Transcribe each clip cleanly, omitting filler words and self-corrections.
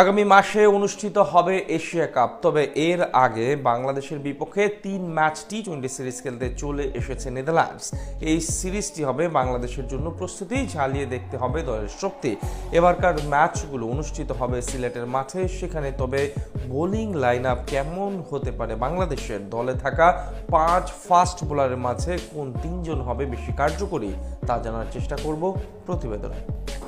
আগামী মাসে অনুষ্ঠিত হবে এশিয়া কাপ। তবে এর আগে বাংলাদেশের বিপক্ষে 3 ম্যাচ টি-20 সিরিজ খেলতে চলে এসেছে নেদারল্যান্ডস। এই সিরিজটি হবে বাংলাদেশের জন্য প্রস্তুতি, ঝালিয়ে দেখতে হবে দলের শক্তি। এবারকার ম্যাচগুলো অনুষ্ঠিত হবে সিলেটের মাঠে, সেখানে তবে বোলিং লাইন আপ কেমন হতে পারে বাংলাদেশের? দলে থাকা 5 ফাস্ট বোলারের মাঝে কোন 3 জন হবে বেশি কার্যকরী তা জানার চেষ্টা করব প্রতিবেদনে।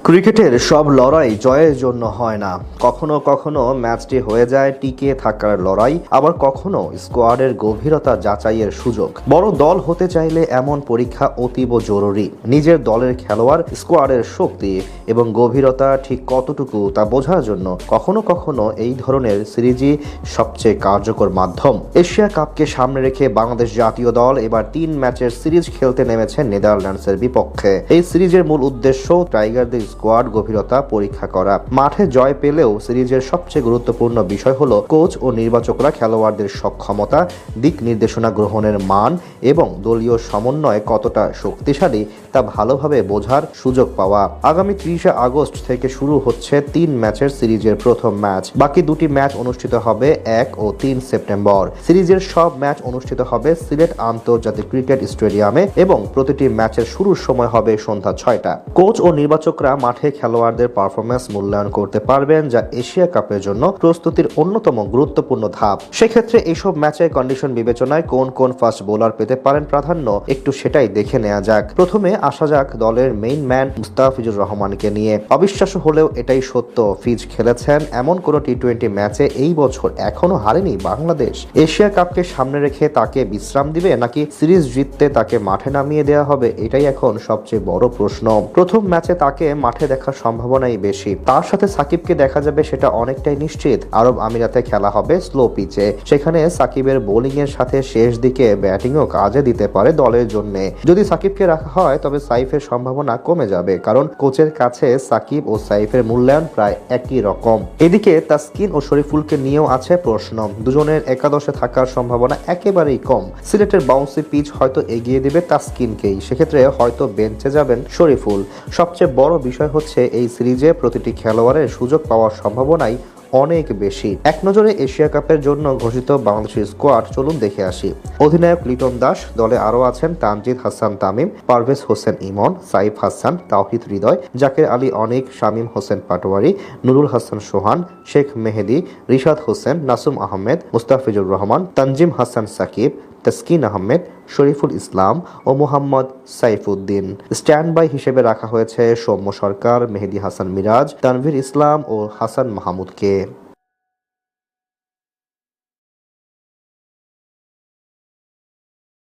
ক্রিকেটের সব লড়াই জয়ের জন্য হয় না। কখনো কখনো ম্যাচটি হয়ে যায় টিকে থাকার লড়াই, আবার কখনো স্কোয়াডের গভীরতা যাচাইয়ের সুযোগ। বড় দল হতে চাইলে এমন পরীক্ষা অতীব জরুরি। নিজের দলের খেলোয়াড়, স্কোয়াডের শক্তি এবং গভীরতা ঠিক কতটুকু তা বোঝার জন্য কখনো কখনো এই ধরনের সিরিজই সবচেয়ে কার্যকর মাধ্যম। এশিয়া কাপকে সামনে রেখে বাংলাদেশ জাতীয় দল এবার 3 ম্যাচের সিরিজ খেলতে নেমেছে নেদারল্যান্ডসের বিপক্ষে। এই সিরিজের মূল উদ্দেশ্য টাইগারদের স্কোয়াড গভীরতা পরীক্ষা করা। মাঠে জয় পেলেও সিরিজের সবচেয়ে গুরুত্বপূর্ণ বিষয় হলো কোচ ও নির্বাচকরা খেলোয়াড়দের সক্ষমতা, দিক নির্দেশনা গ্রহণের মান এবং দলীয় সমন্বয় কতটা শক্তিশালী তা ভালোভাবে বোঝার সুযোগ পাওয়া। আগামী 30 আগস্ট থেকে শুরু হচ্ছে 3 ম্যাচের সিরিজের প্রথম ম্যাচ। বাকি 2টি ম্যাচ অনুষ্ঠিত হবে 1 ও 3 সেপ্টেম্বর। সিরিজের সব ম্যাচ অনুষ্ঠিত হবে সিলেট আন্তর্জাতিক ক্রিকেট স্টেডিয়ামে এবং প্রতিটি ম্যাচের শুরুর সময় হবে সন্ধ্যা 6টা। কোচ ও নির্বাচকরা মাঠে খেলোয়াড়দের পারফরম্যান্স মূল্যায়ন করতে পারবেন, যা এশিয়া কাপের জন্য প্রস্তুতির অন্যতম গুরুত্বপূর্ণ ধাপ। সেক্ষেত্রে এইসব ম্যাচে কন্ডিশন বিবেচনায় কোন কোন ফাস্ট বোলার পেতে পারেন প্রাধান্য, একটু সেটাই দেখে নেওয়া যাক। প্রথমে আসা যাক দলের মেইন ম্যান মুস্তাফিজুর রহমানকে নিয়ে। অবিশ্বাস্য হলেও এটাই সত্য, ফিজ খেলেছেন এমন কোন টি-20 ম্যাচে এই বছর এখনো হারেনি বাংলাদেশ। এশিয়া কাপকে সামনে রেখে তাকে বিশ্রাম দিবে নাকি সিরিজ জিততে তাকে মাঠে নামিয়ে দেওয়া হবে, এটাই এখন সবচেয়ে বড় প্রশ্ন। প্রথম ম্যাচে তাকে মাঠে দেখার সম্ভাবনাই বেশি। তার সাথে সাকিবকে দেখা যাবে সেটা অনেকটাই নিশ্চিত। আরব আমিরাতে খেলা হবে স্লো পিচে, সেখানে সাকিবের বোলিং এর সাথে শেষ দিকে ব্যাটিংও কাজে দিতে পারে দলের জন্য। যদি সাকিবকে রাখা হয় তবে সাইফের সম্ভাবনা কমে যাবে, কারণ কোচের কাছে সাকিব ও সাইফের মূল্যায়ন প্রায় একই রকম। এদিকে তাসকিন ও শরীফুলকে নিয়েও আছে প্রশ্ন। দুজনের একাদশে থাকার সম্ভাবনা একেবারেই কম। সিলেটের বাউন্সি পিচ হয়তো এগিয়ে দিবে তাসকিনকেই, সেক্ষেত্রে হয়তো বেঞ্চে যাবেন শরীফুল। সবচেয়ে বড় বিষয় হচ্ছে এই সিরিজে প্রতিটি খেলোয়াড়ের সুযোগ পাওয়ার সম্ভাবনাই অনেক বেশি। এক নজরে এশিয়া কাপের জন্য ঘোষিত বাংলাদেশের স্কোয়াড চলুন দেখে আসি। অধিনায়ক লিটন দাস, দলে আরও আছেন তানজিদ হাসান তামিম, পারভেজ হোসেন ইমন, সাইফ হাসান, তাওহিদ হৃদয়, জাকের আলী অনিক, শামীম হোসেন পাটোয়ারি, নুরুল হাসান সোহান, শেখ মেহেদি, রিশাদ হোসেন, নাসুম আহমেদ, মুস্তাফিজুর রহমান, তানজিম হাসান সাকিব, তাসকিন আহমেদ, শরীফুল ইসলাম ও মোহাম্মদ সাইফুদ্দিন। স্ট্যান্ড বাই হিসেবে রাখা হয়েছে সৌম্য সরকার, মেহেদি হাসান মিরাজ, তানভীর ইসলাম ও হাসান মাহমুদকে।